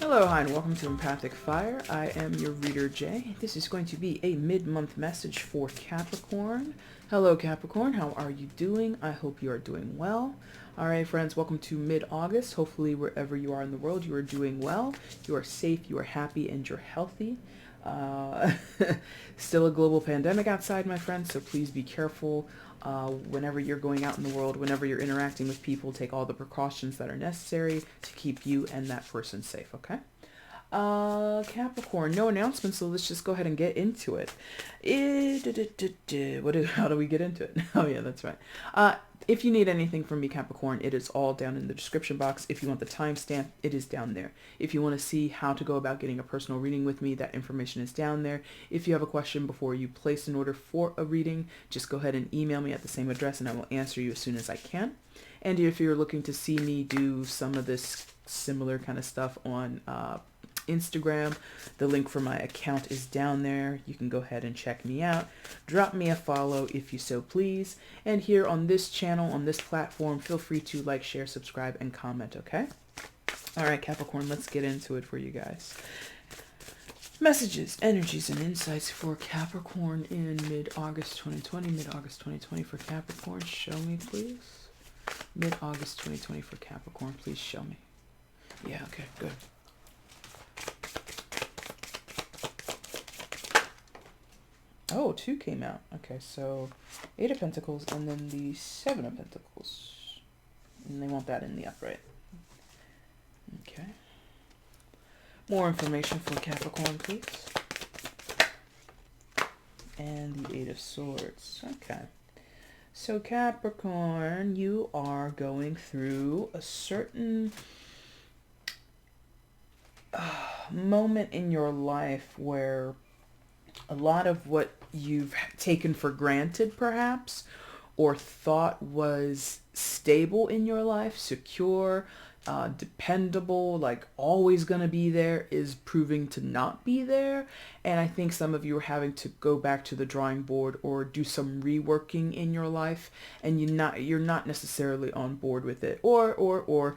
Hello, hi, and welcome to EmpathicFire. I am your reader, Jay. This is going to be a mid-month message for Capricorn. Hello, Capricorn. How are you doing? I hope you are doing well. All right, friends, welcome to mid-August. Hopefully, wherever you are in the world, you are doing well. You are safe, you are happy, and you're healthy. Still a global pandemic outside, my friends, so please be careful. Whenever you're going out in the world, whenever you're interacting with people, take all the precautions that are necessary to keep you and that person safe, okay? Capricorn, no announcements, so let's just go ahead and get into it. How do we get into it? Oh yeah, that's right. If you need anything from me, Capricorn, it is all down in the description box. If you want the timestamp, it is down there. If you want to see how to go about getting a personal reading with me, that information is down there. If you have a question before you place an order for a reading, just go ahead and email me at the same address and I will answer you as soon as I can. And if you're looking to see me do some of this similar kind of stuff on Instagram, the link for my account is down there. You can go ahead and check me out. Drop me a follow if you so please. And here on this channel, on this platform, feel free to like, share, subscribe, and comment, okay? All right, Capricorn, let's get into it for you guys. Messages, energies, and insights for Capricorn in mid-August 2020. Mid-August 2020 for Capricorn. Show me, please. Mid-August 2020 for Capricorn. Please show me. Yeah, okay, good. Oh, 2 came out. Okay, so 8 of Pentacles and then the 7 of Pentacles. And they want that in the upright. Okay. More information for Capricorn, please. And the 8 of Swords. Okay. So Capricorn, you are going through a certain moment in your life where a lot of what you've taken for granted, perhaps, or thought was stable in your life, secure, dependable, like always going to be there, is proving to not be there. And I think some of you are having to go back to the drawing board or do some reworking in your life, and you're not necessarily on board with it, or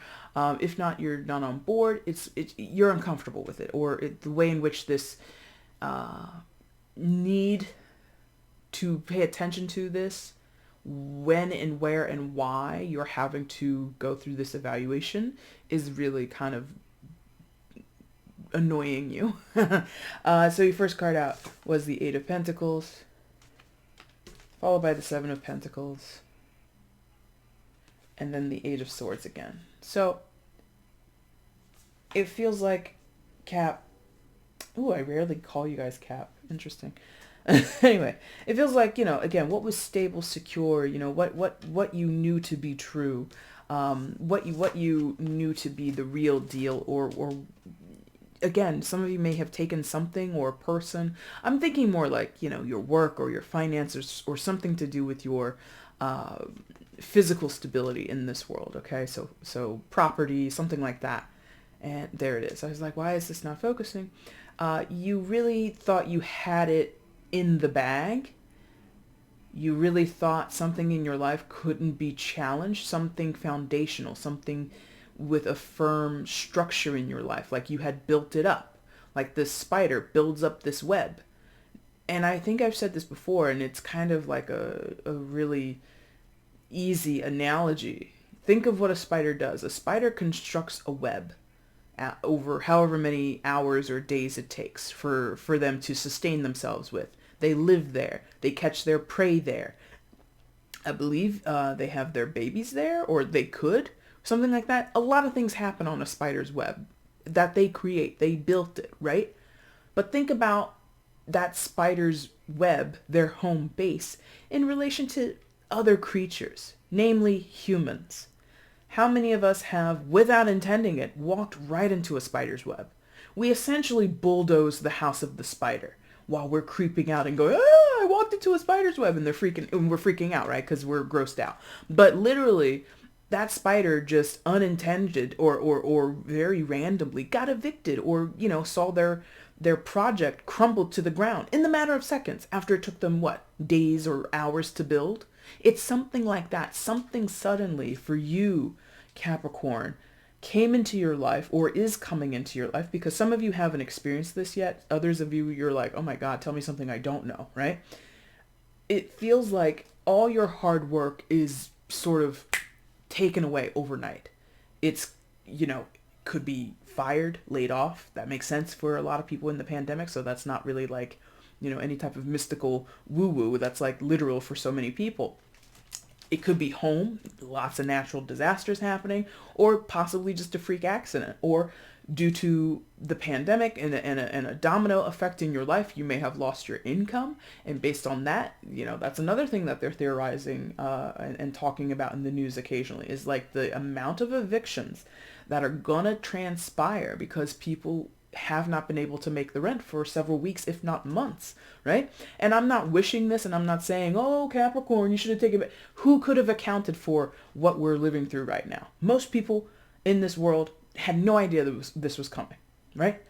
if not, you're not on board. You're uncomfortable with it, or the way in which this need to pay attention to this, when and where and why you're having to go through this evaluation, is really kind of annoying you. So your first card out was the 8 of Pentacles, followed by the 7 of Pentacles, and then the 8 of Swords again. So it feels like Cap. Ooh, I rarely call you guys Cap. Interesting. Anyway, it feels like, again, what was stable, secure, what you knew to be true, what you knew to be the real deal, or again, some of you may have taken something or a person. I'm thinking more like, your work or your finances or something to do with your physical stability in this world. Okay. So property, something like that. And there it is. I was like, why is this not focusing? You really thought you had it in the bag. You really thought something in your life couldn't be challenged, something foundational, something with a firm structure in your life, like you had built it up, like this spider builds up this web. And I think I've said this before, and it's kind of like a really easy analogy. Think of what a spider does. A spider constructs a web over however many hours or days it takes for them to sustain themselves with. They live there. They catch their prey there. I believe they have their babies there, or they could. Something like that. A lot of things happen on a spider's web that they create. They built it, right? But think about that spider's web, their home base, in relation to other creatures, namely humans. How many of us have, without intending it, walked right into a spider's web? We essentially bulldoze the house of the spider while we're creeping out and going, I walked into a spider's web, and we're freaking out, right? Because we're grossed out. But literally, that spider just unintended or very randomly got evicted, or, saw their project crumbled to the ground in the matter of seconds after it took them, days or hours to build. It's something like that. Something suddenly for you, Capricorn, came into your life or is coming into your life, because some of you haven't experienced this yet. Others of you, you're like, oh my God, tell me something I don't know, right? It feels like all your hard work is sort of taken away overnight. It's, could be fired, laid off. That makes sense for a lot of people in the pandemic. So that's not really like, any type of mystical woo-woo. That's like literal for so many people. It could be home, lots of natural disasters happening, or possibly just a freak accident, or due to the pandemic and a domino effect in your life, you may have lost your income. And based on that, that's another thing that they're theorizing and talking about in the news occasionally, is like the amount of evictions that are gonna transpire because people have not been able to make the rent for several weeks, if not months, right? And I'm not wishing this, and I'm not saying, oh, Capricorn, you should have taken it. Who could have accounted for what we're living through right now? Most people in this world had no idea that this was coming, right?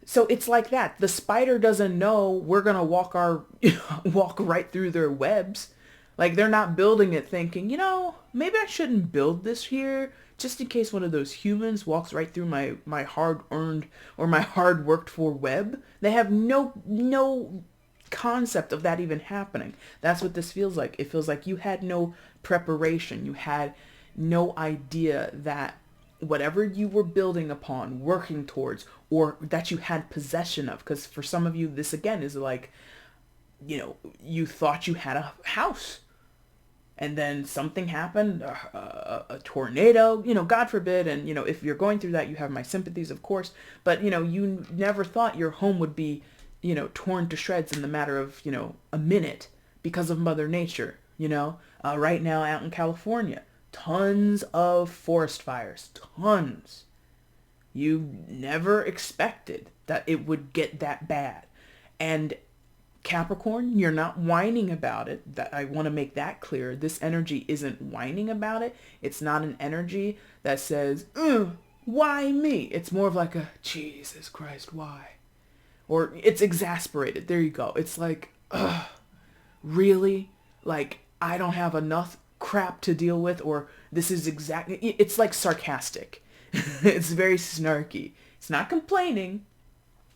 So it's like that. The spider doesn't know we're going to walk right through their webs. Like, they're not building it thinking, maybe I shouldn't build this here just in case one of those humans walks right through my hard-earned or my hard-worked-for web. They have no concept of that even happening. That's what this feels like. It feels like you had no preparation. You had no idea that whatever you were building upon, working towards, or that you had possession of, because for some of you, this again is like, you thought you had a house. And then something happened, a tornado, God forbid. And, if you're going through that, you have my sympathies, of course. But, you never thought your home would be, torn to shreds in the matter of, a minute because of Mother Nature, right now out in California, tons of forest fires, tons. You never expected that it would get that bad. And Capricorn, you're not whining about it. That I want to make that clear. This energy isn't whining about it. It's not an energy that says, why me? It's more of like a, Jesus Christ, why? Or it's exasperated. There you go. It's like, really? Like, I don't have enough crap to deal with, or this is exactly, it's like sarcastic. It's very snarky. It's not complaining.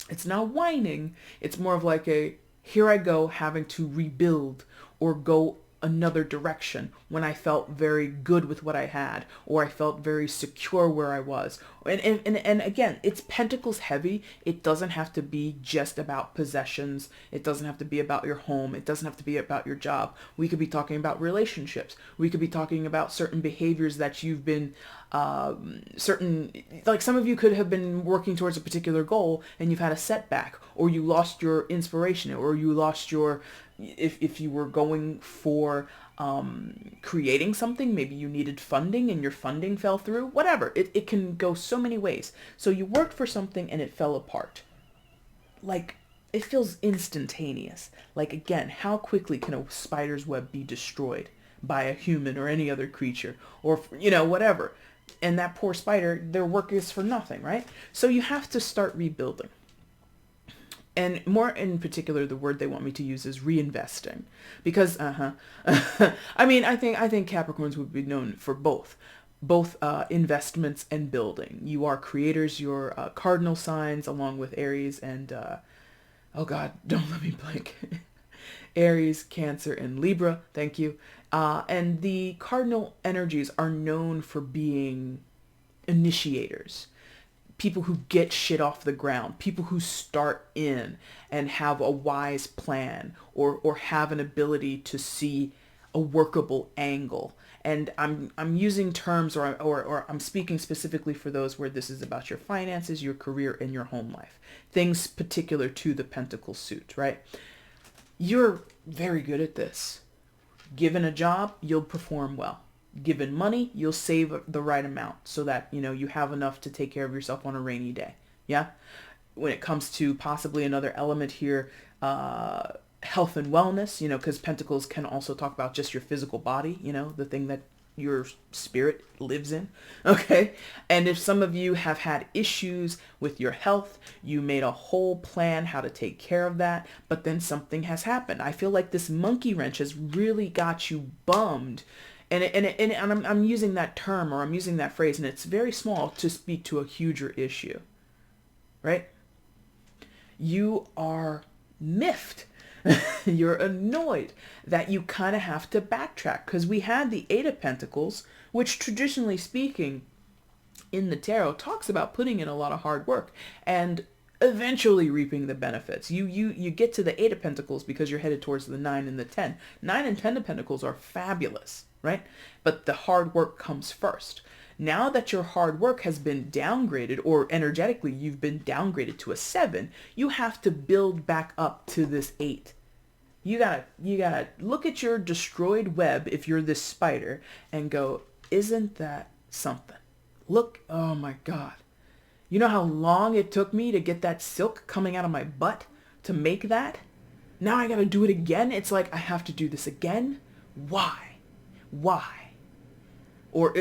It's not whining. It's more of like a, here I go having to rebuild or go another direction when I felt very good with what I had, or I felt very secure where I was. And again, it's Pentacles heavy. It doesn't have to be just about possessions. It doesn't have to be about your home. It doesn't have to be about your job. We could be talking about relationships. We could be talking about certain behaviors that you've been like some of you could have been working towards a particular goal and you've had a setback, or you lost your inspiration, or you lost your, if you were going for creating something, maybe you needed funding and your funding fell through, whatever. It can go so many ways. So you worked for something and it fell apart. Like, it feels instantaneous. Like, again, how quickly can a spider's web be destroyed by a human or any other creature, or, whatever. And that poor spider, their work is for nothing, right? So you have to start rebuilding. And more in particular, the word they want me to use is reinvesting, because I mean, I think Capricorns would be known for both investments and building. You are creators. You're cardinal signs, along with Aries and oh God, don't let me blank. Aries, Cancer, and Libra. Thank you. And the cardinal energies are known for being initiators. People who get shit off the ground, people who start in and have a wise plan, or have an ability to see a workable angle. And I'm using terms, or I'm speaking specifically for those where this is about your finances, your career, and your home life. Things particular to the Pentacle suit, right? You're very good at this. Given a job, you'll perform well. Given money, you'll save the right amount so that, you have enough to take care of yourself on a rainy day. Yeah? When it comes to possibly another element here, health and wellness, because Pentacles can also talk about just your physical body, the thing that your spirit lives in. Okay? And if some of you have had issues with your health, you made a whole plan how to take care of that, but then something has happened. I feel like this monkey wrench has really got you bummed And I'm using that term, or I'm using that phrase, and it's very small to speak to a huger issue, right? You are miffed. You're annoyed that you kind of have to backtrack, because we had the Eight of Pentacles, which traditionally speaking in the tarot talks about putting in a lot of hard work and eventually reaping the benefits. You get to the Eight of Pentacles because you're headed towards the 9 and the 10. 9 and 10 of Pentacles are fabulous, right? But the hard work comes first. Now that your hard work has been downgraded, or energetically you've been downgraded to a 7, you have to build back up to this 8. You gotta look at your destroyed web, if you're this spider, and go, isn't that something? Look, oh my God. You know how long it took me to get that silk coming out of my butt to make that? Now I gotta do it again. It's like, I have to do this again. Why? Why? Or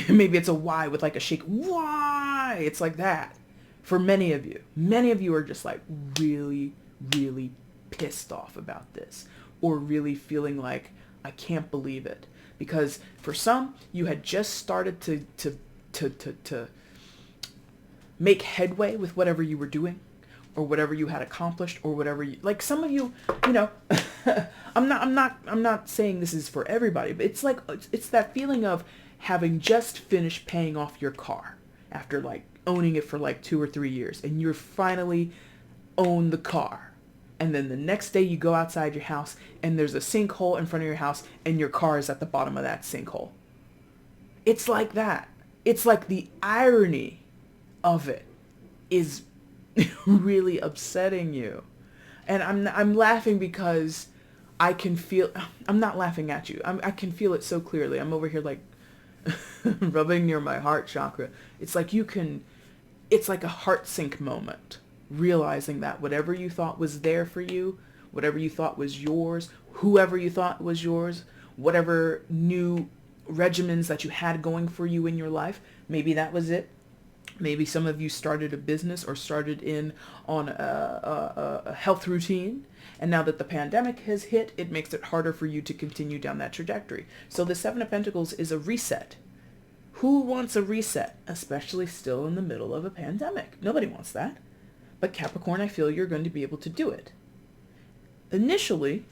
maybe it's a why with like a shake. Why? It's like that. For many of you are just like really, really pissed off about this, or really feeling like, I can't believe it. Because for some, you had just started to make headway with whatever you were doing, or whatever you had accomplished, or whatever you, like some of you, you know, I'm not saying this is for everybody, but it's like, it's that feeling of having just finished paying off your car after like owning it for like 2 or 3 years, and you're finally own the car. And then the next day you go outside your house and there's a sinkhole in front of your house and your car is at the bottom of that sinkhole. It's like that. It's like the irony of it is really upsetting you. And I'm laughing because I can feel, I'm not laughing at you. I can feel it so clearly. I'm over here like rubbing near my heart chakra. It's like it's like a heart sink moment. Realizing that whatever you thought was there for you, whatever you thought was yours, whoever you thought was yours, whatever new regimens that you had going for you in your life, maybe that was it. Maybe some of you started a business or started in on a health routine. And now that the pandemic has hit, it makes it harder for you to continue down that trajectory. So the Seven of Pentacles is a reset. Who wants a reset, especially still in the middle of a pandemic? Nobody wants that. But Capricorn, I feel you're going to be able to do it. Initially,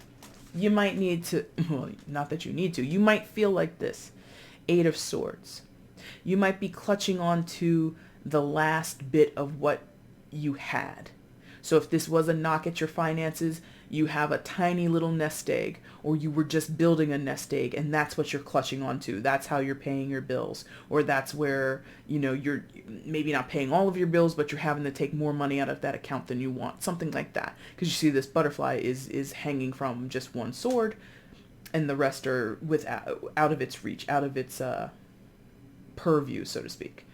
you might need to, well, not that you need to, you might feel like this. Eight of Swords. You might be clutching on to the last bit of what you had. So if this was a knock at your finances, you have a tiny little nest egg, or you were just building a nest egg and that's what you're clutching onto. That's how you're paying your bills. Or that's where, you know, you're maybe not paying all of your bills, but you're having to take more money out of that account than you want. Something like that. Because you see this butterfly is hanging from just one sword, and the rest are out of its reach, out of its purview, so to speak.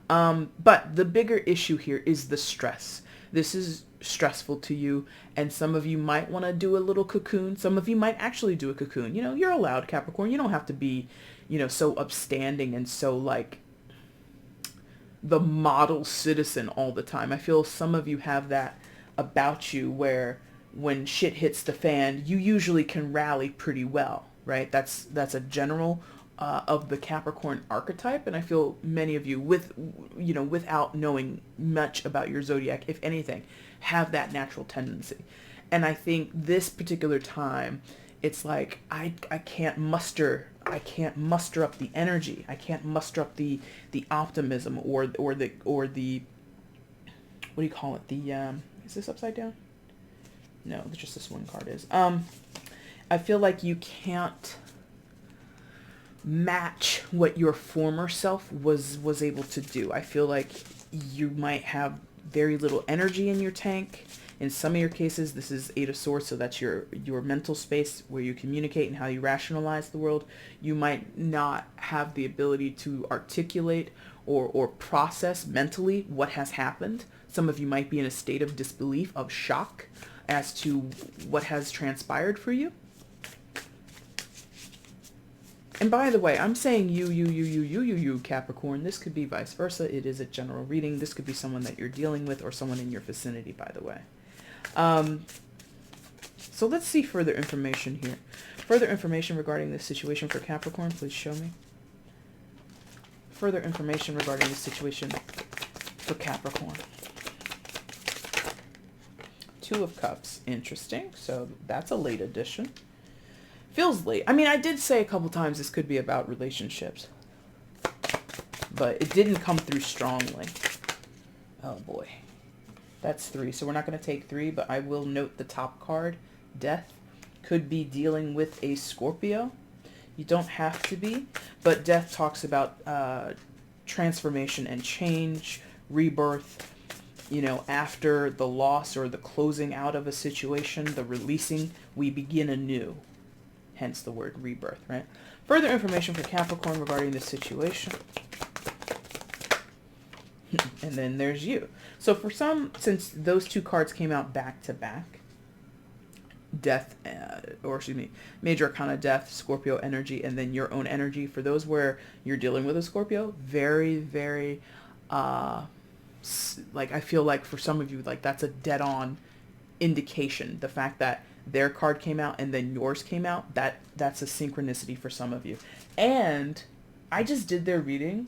But the bigger issue here is the stress. This is stressful to you, and some of you might want to do a little cocoon. Some of you might actually do a cocoon. You know, you're allowed, Capricorn. You don't have to be, you know, so upstanding and so like the model citizen all the time. I feel some of you have that about you, where when shit hits the fan, you usually can rally pretty well, right? That's a general of the Capricorn archetype, and I feel many of you, with, you know, without knowing much about your zodiac, if anything, have that natural tendency. And I think this particular time, it's like I can't muster up the energy. I can't muster up the optimism or the what do you call it? The is this upside down? No, it's just this one card is. I feel like you can't match what your former self was able to do. I feel like you might have very little energy in your tank. In some of your cases, this is Eight of Swords, so that's your mental space where you communicate and how you rationalize the world. You might not have the ability to articulate or process mentally what has happened. Some of you might be in a state of disbelief, of shock as to what has transpired for you. And by the way, I'm saying you, Capricorn. This could be vice versa. It is a general reading. This could be someone that you're dealing with or someone in your vicinity, by the way. So let's see further information here. Further information regarding this situation for Capricorn, please show me. Further information regarding this situation for Capricorn. Two of Cups. Interesting. So that's a late addition. Feels late. I mean, I did say a couple times this could be about relationships, but it didn't come through strongly. Oh boy. That's 3. So we're not going to take 3, but I will note the top card, Death. Could be dealing with a Scorpio. You don't have to be, but Death talks about transformation and change, rebirth, you know, after the loss or the closing out of a situation, the releasing, we begin anew. Hence the word rebirth, right? Further information for Capricorn regarding this situation. And then there's you. So for some, since those two cards came out back to back, Death, or excuse me, Major Arcana, Death, Scorpio energy, and then your own energy. For those where you're dealing with a Scorpio, very, very, like I feel like for some of you, like that's a dead-on indication. The fact that their card came out and then yours came out, that's a synchronicity for some of you. And I just did their reading.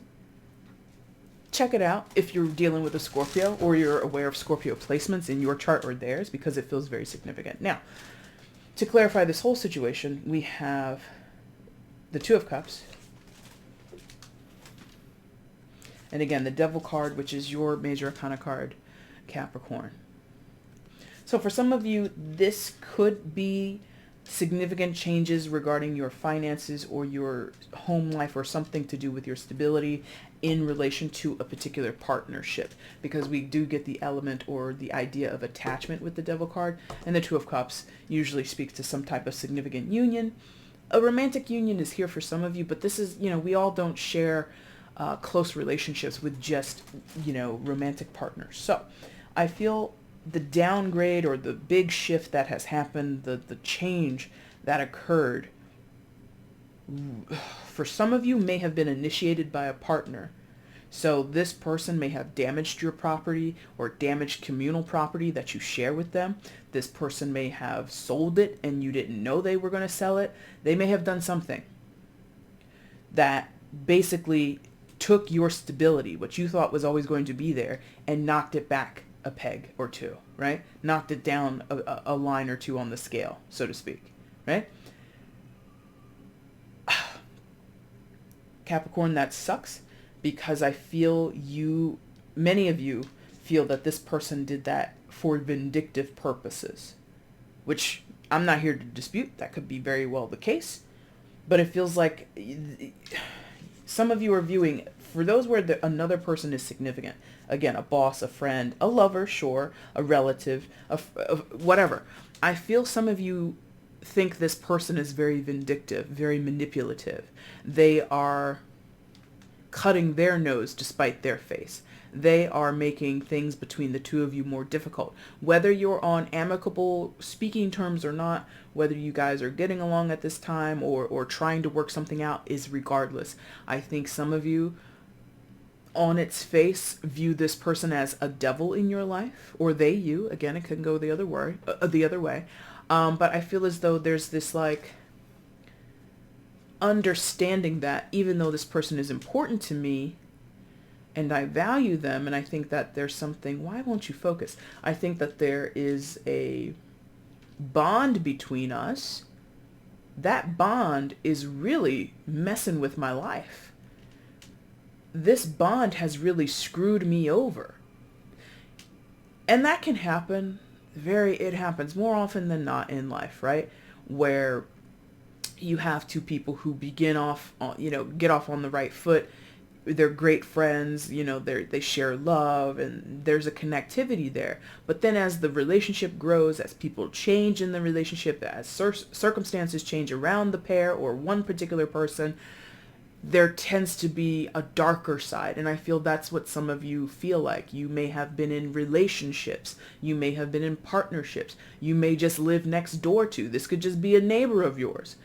Check it out if you're dealing with a Scorpio or you're aware of Scorpio placements in your chart or theirs, because it feels very significant. Now, to clarify this whole situation, we have the Two of Cups. And again, the Devil card, which is your Major Arcana card, Capricorn. So for some of you, this could be significant changes regarding your finances or your home life, or something to do with your stability in relation to a particular partnership, because we do get the element or the idea of attachment with the Devil card, and the Two of Cups usually speaks to some type of significant union. A romantic union is here for some of you, but this is, you know, we all don't share close relationships with just, you know, romantic partners. So I feel the downgrade or the big shift that has happened, the change that occurred, for some of you may have been initiated by a partner. So this person may have damaged your property or damaged communal property that you share with them. This person may have sold it and you didn't know they were going to sell it. They may have done something that basically took your stability, what you thought was always going to be there, and knocked it back a peg or two, right? Knocked it down a line or two on the scale, so to speak, right? Capricorn, that sucks, because I feel many of you feel that this person did that for vindictive purposes, which I'm not here to dispute. That could be very well the case, but it feels like some of you are viewing, for those where another person is significant, again, a boss, a friend, a lover, sure, a relative, whatever. I feel some of you think this person is very vindictive, very manipulative. They are cutting their nose to spite their face. They are making things between the two of you more difficult. Whether you're on amicable speaking terms or not, whether you guys are getting along at this time or trying to work something out, is regardless. I think some of you, on its face, view this person as a devil in your life, or they you. Again, it can go the other way. But I feel as though there's this like understanding that even though this person is important to me and I value them, and I think that there's something, why won't you focus? I think that there is a bond between us. That bond is really messing with my life. This bond has really screwed me over. And that can happen. It happens more often than not in life, right? Where you have two people who begin off, get off on the right foot. They're great friends, they share love, and there's a connectivity there. But then as the relationship grows, as people change in the relationship, as circumstances change around the pair or one particular person, there tends to be a darker side. And I feel that's what some of you feel like. You may have been in relationships. You may have been in partnerships. You may just live next door to. This could just be a neighbor of yours.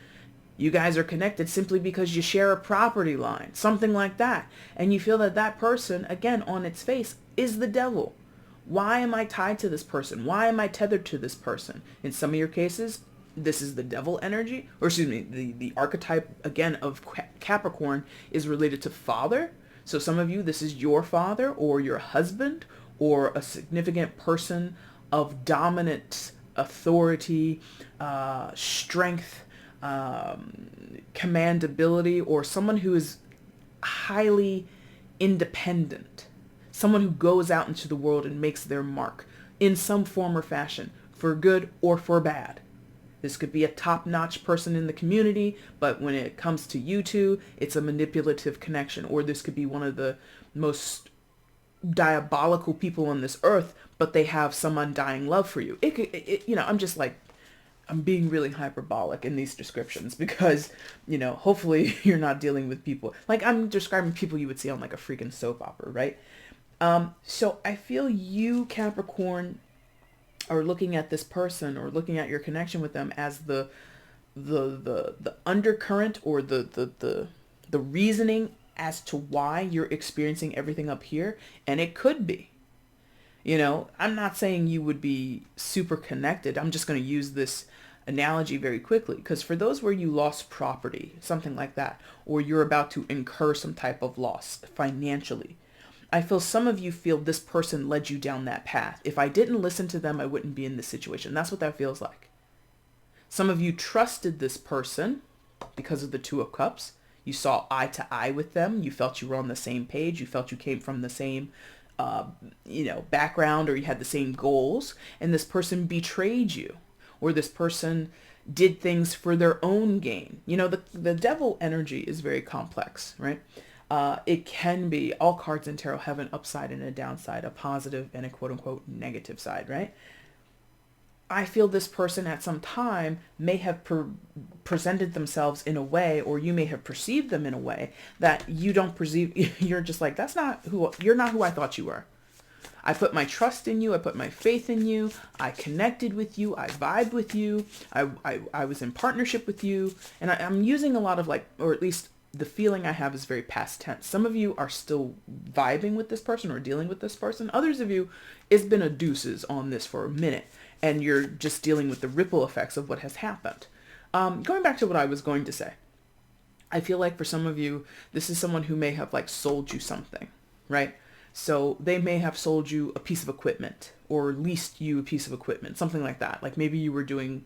You guys are connected simply because you share a property line, something like that. And you feel that that person, again, on its face, is the devil. Why am I tied to this person? Why am I tethered to this person? In some of your cases, this is the devil energy, or excuse me, the archetype again of Capricorn is related to father. So some of you, this is your father or your husband or a significant person of dominant authority, strength, commandability, or someone who is highly independent, someone who goes out into the world and makes their mark in some form or fashion, for good or for bad. This could be a top-notch person in the community, but when it comes to you two, it's a manipulative connection. Or this could be one of the most diabolical people on this earth, but they have some undying love for you. I'm being really hyperbolic in these descriptions because, hopefully you're not dealing with people. Like, I'm describing people you would see on like a freaking soap opera, right? So I feel you, Capricorn, are looking at this person or looking at your connection with them as the undercurrent or the reasoning as to why you're experiencing everything up here. And it could be, I'm not saying you would be super connected. I'm just going to use this analogy very quickly, because for those where you lost property, something like that, or you're about to incur some type of loss financially, I feel some of you feel this person led you down that path. If I didn't listen to them, I wouldn't be in this situation. That's what that feels like. Some of you trusted this person because of the Two of Cups. You saw eye to eye with them. You felt you were on the same page. You felt you came from the same, background, or you had the same goals. And this person betrayed you, or this person did things for their own gain. The devil energy is very complex, right? It can be, all cards in tarot have an upside and a downside, a positive and a quote unquote negative side, right? I feel this person at some time may have presented themselves in a way, or you may have perceived them in a way that you don't perceive. You're just like, you're not who I thought you were. I put my trust in you. I put my faith in you. I connected with you. I vibed with you. I was in partnership with you. And I'm using a lot of or at least the feeling I have is very past tense. Some of you are still vibing with this person or dealing with this person. Others of you, it's been a deuces on this for a minute, and you're just dealing with the ripple effects of what has happened. Going back to what I was going to say, I feel like for some of you, this is someone who may have sold you something, right? So they may have sold you a piece of equipment or leased you a piece of equipment, something like that. Like maybe you were doing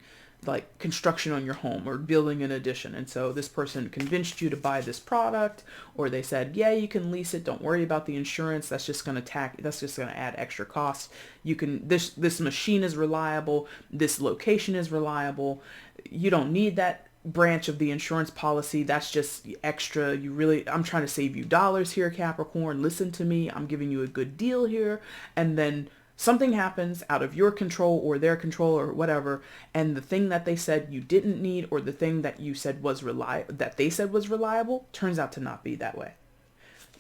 construction on your home or building an addition. And so this person convinced you to buy this product, or they said, yeah, you can lease it. Don't worry about the insurance. That's just going to add extra costs. This machine is reliable. This location is reliable. You don't need that branch of the insurance policy. That's just extra. I'm trying to save you dollars here, Capricorn. Listen to me. I'm giving you a good deal here. And then something happens out of your control or their control or whatever, and the thing that they said you didn't need, or the thing that you said that they said was reliable, turns out to not be that way.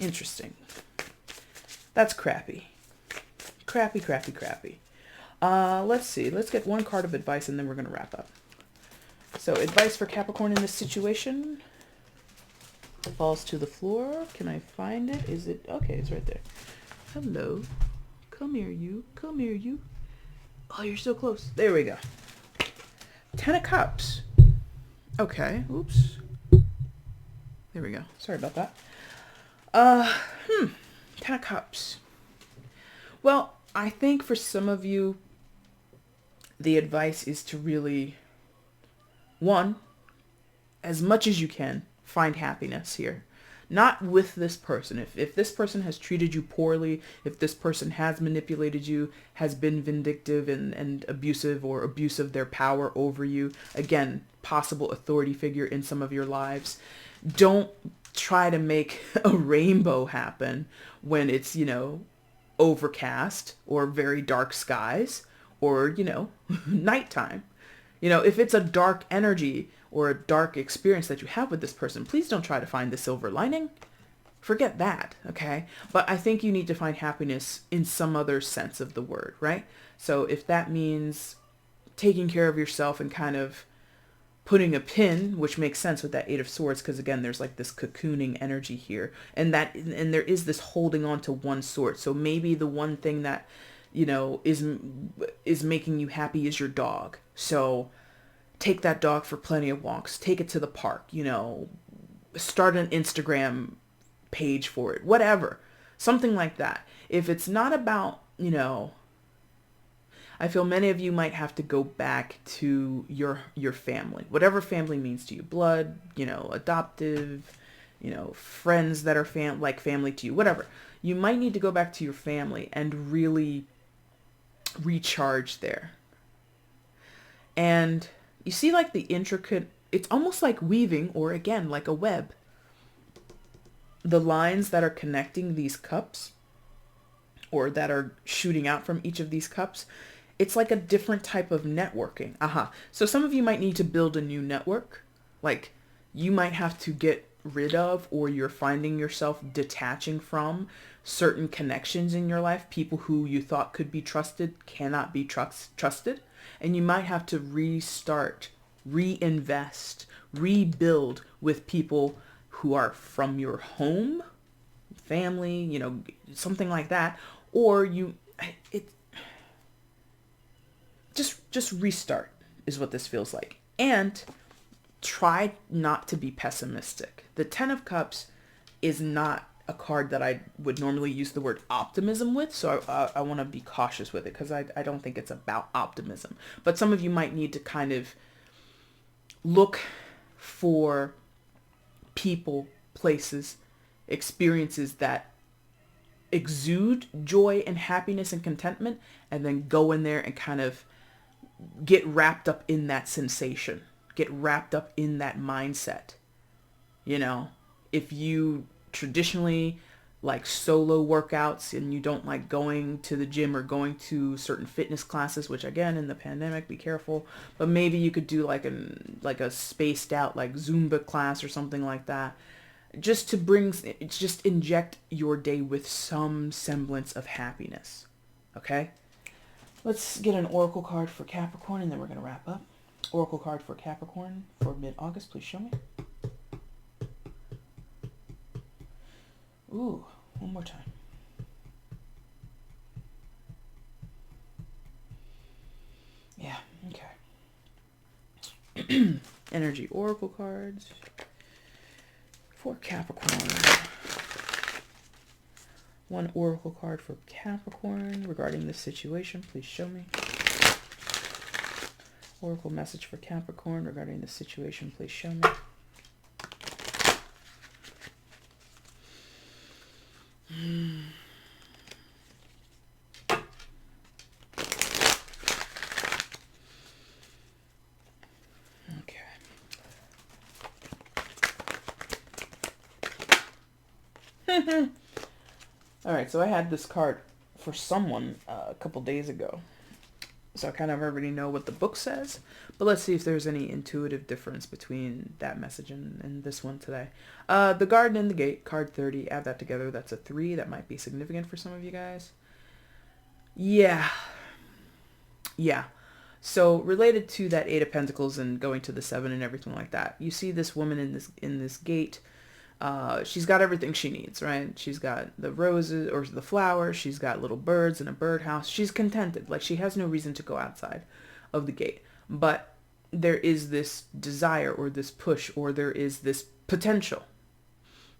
Interesting. That's crappy. Crappy. Let's see. Let's get one card of advice and then we're going to wrap up. So advice for Capricorn in this situation. It falls to the floor. Can I find it? Is it? Okay, it's right there. Hello. Come here, you. Oh, you're so close. There we go. 10 of Cups. Okay. Oops. There we go. Sorry about that. 10 of Cups. Well, I think for some of you, the advice is to really, one, as much as you can, find happiness here. Not with this person. If this person has treated you poorly, if this person has manipulated you, has been vindictive and abusive or abuse of their power over you, again, possible authority figure in some of your lives, don't try to make a rainbow happen when it's, overcast or very dark skies or, nighttime. If it's a dark energy or a dark experience that you have with this person, please don't try to find the silver lining. Forget that, okay? But I think you need to find happiness in some other sense of the word, right? So if that means taking care of yourself and kind of putting a pin, which makes sense with that Eight of Swords, because again, there's this cocooning energy here, and there is this holding on to one sword. So maybe the one thing that, is making you happy is your dog. So take that dog for plenty of walks, take it to the park, you know, start an Instagram page for it, whatever, something like that. If it's not about, you know, I feel many of you might have to go back to your family, whatever family means to you, blood, you know, adoptive, you know, friends that are like family to you, whatever. You might need to go back to your family and really recharge there. And you see like the intricate, it's almost like weaving, or again, like a web. The lines that are connecting these cups, or that are shooting out from each of these cups, it's like a different type of networking. So some of you might need to build a new network. Like you might have to get rid of, or you're finding yourself detaching from certain connections in your life. People who you thought could be trusted cannot be trusted. And you might have to restart, reinvest, rebuild with people who are from your home, family, you know, something like that. Or just restart is what this feels like. And try not to be pessimistic. The Ten of Cups is not a card that I would normally use the word optimism with. So I want to be cautious with it, because I don't think it's about optimism. But some of you might need to kind of look for people, places, experiences that exude joy and happiness and contentment, and then go in there and kind of get wrapped up in that sensation, get wrapped up in that mindset. You know, if you traditionally like solo workouts and you don't like going to the gym or going to certain fitness classes, which again, in the pandemic, be careful, but maybe you could do like a spaced out like Zumba class or something like that, just to just inject your day with some semblance of happiness. Okay? Let's get an oracle card for Capricorn, and then we're going to wrap up. Oracle card for Capricorn for mid-August, please show me. Ooh, one more time. Yeah, okay. Energy oracle cards for Capricorn. One oracle card for Capricorn regarding this situation, please show me. Oracle message for Capricorn regarding this situation, please show me. Okay. All right, so I had this card for someone a couple days ago. So I kind of already know what the book says, but let's see if there's any intuitive difference between that message and this one today. The Garden and the Gate, card 30, add that together. That's a 3. That might be significant for some of you guys. Yeah. So related to that 8 of Pentacles and going to the 7 and everything like that, you see this woman in this gate. She's got everything she needs, right? She's got the roses or the flowers. She's got little birds in a birdhouse. She's contented. Like, she has no reason to go outside of the gate. But there is this desire or this push, or there is this potential,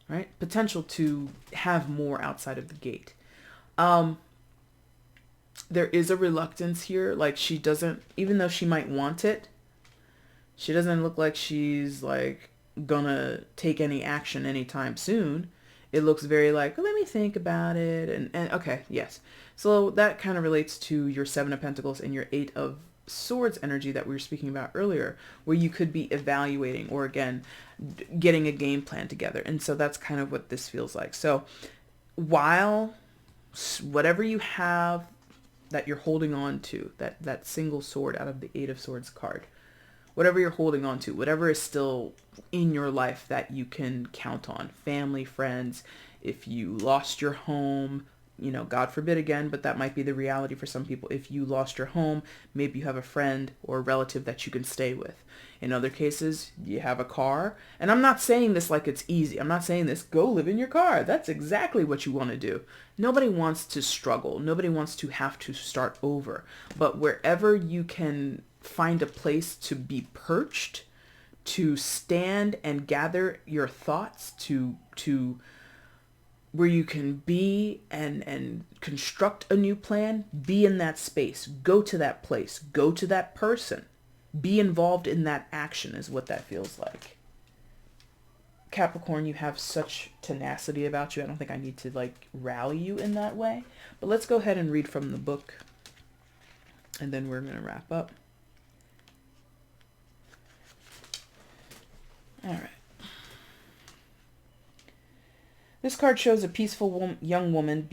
right? Potential to have more outside of the gate. There is a reluctance here. Like, she doesn't, even though she might want it, she doesn't look like she's like gonna take any action anytime soon. It looks very like, let me think about it, and okay, yes. So that kind of relates to your 7 of Pentacles and your 8 of Swords energy that we were speaking about earlier, where you could be evaluating, or again, getting a game plan together. And so that's kind of what this feels like. So while whatever you have that you're holding on to, that single sword out of the 8 of Swords card, whatever you're holding on to, whatever is still in your life that you can count on, family, friends, if you lost your home, you know, God forbid again, but that might be the reality for some people. If you lost your home, maybe you have a friend or a relative that you can stay with. In other cases, you have a car. And I'm not saying this like it's easy. I'm not saying this, go live in your car. That's exactly what you want to do. Nobody wants to struggle. Nobody wants to have to start over. But wherever you can find a place to be perched, to stand and gather your thoughts, to where you can be and construct a new plan. Be in that space. Go to that place. Go to that person. Be involved in that action is what that feels like. Capricorn, you have such tenacity about you. I don't think I need to like rally you in that way. But let's go ahead and read from the book. And then we're going to wrap up. All right. This card shows a peaceful young woman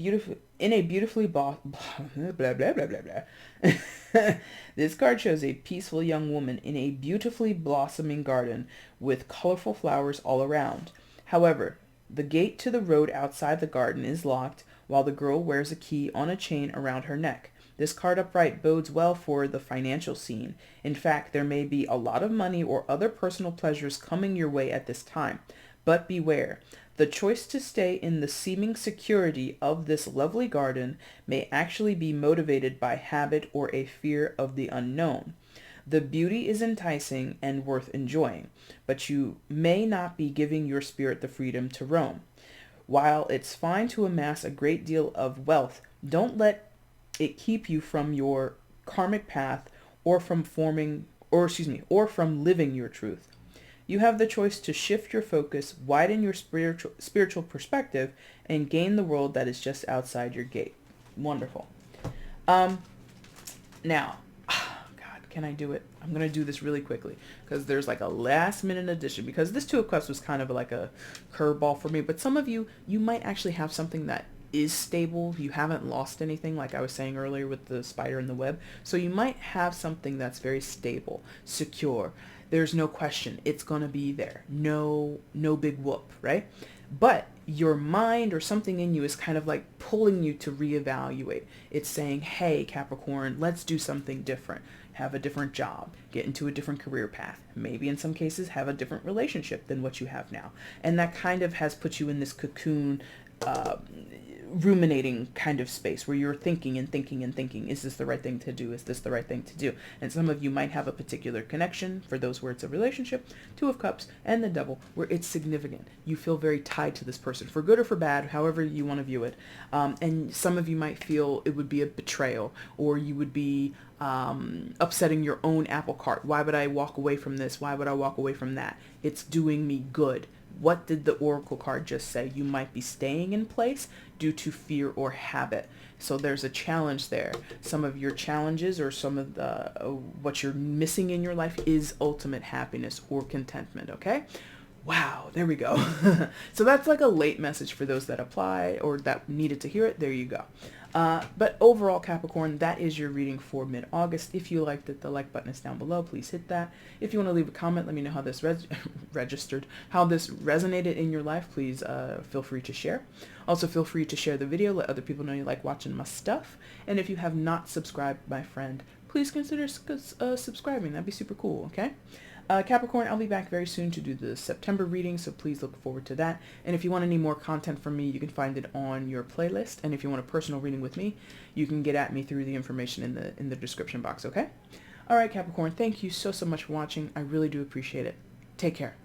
in a beautifully blah blah blah blah blah blah. This card shows a peaceful young woman in a beautifully blossoming garden with colorful flowers all around. However, the gate to the road outside the garden is locked while the girl wears a key on a chain around her neck. This card upright bodes well for the financial scene. In fact, there may be a lot of money or other personal pleasures coming your way at this time. But beware. The choice to stay in the seeming security of this lovely garden may actually be motivated by habit or a fear of the unknown. The beauty is enticing and worth enjoying, but you may not be giving your spirit the freedom to roam. While it's fine to amass a great deal of wealth, don't let it keep you from your karmic path or from living your truth. You have the choice to shift your focus, widen your spiritual perspective, and gain the world that is just outside your gate. Wonderful. Now, God, can I do it? I'm going to do this really quickly because there's like a last minute addition, because this Two of Cups was kind of like a curveball for me. But some of you might actually have something that is stable. You haven't lost anything, like I was saying earlier with the spider in the web. So you might have something that's very stable, secure. There's no question it's going to be there. No big whoop, right? But your mind or something in you is kind of like pulling you to reevaluate. It's saying, hey, Capricorn, let's do something different. Have a different job. Get into a different career path. Maybe in some cases have a different relationship than what you have now. And that kind of has put you in this cocoon, ruminating kind of space where you're thinking and thinking and thinking, is this the right thing to do? Is this the right thing to do? And some of you might have a particular connection, for those where it's a relationship, Two of Cups, and the Devil, where it's significant. You feel very tied to this person, for good or for bad, however you want to view it. And some of you might feel it would be a betrayal, or you would be upsetting your own apple cart. Why would I walk away from this? Why would I walk away from that? It's doing me good. What did the Oracle card just say? You might be staying in place due to fear or habit. So there's a challenge there. Some of your challenges or some of the what you're missing in your life is ultimate happiness or contentment, okay? Wow, there we go. So that's like a late message for those that apply or that needed to hear it. There you go. But overall, Capricorn, that is your reading for mid-August. If you liked it, the like button is down below. Please hit that. If you want to leave a comment, let me know how this how this resonated in your life. Please feel free to share. Also, feel free to share the video. Let other people know you like watching my stuff. And if you have not subscribed, my friend, please consider subscribing. That'd be super cool, okay? Capricorn, I'll be back very soon to do the September reading, so please look forward to that. And if you want any more content from me, you can find it on your playlist. And if you want a personal reading with me, you can get at me through the information in the description box, okay? All right, Capricorn, thank you so much for watching. I really do appreciate it. Take care.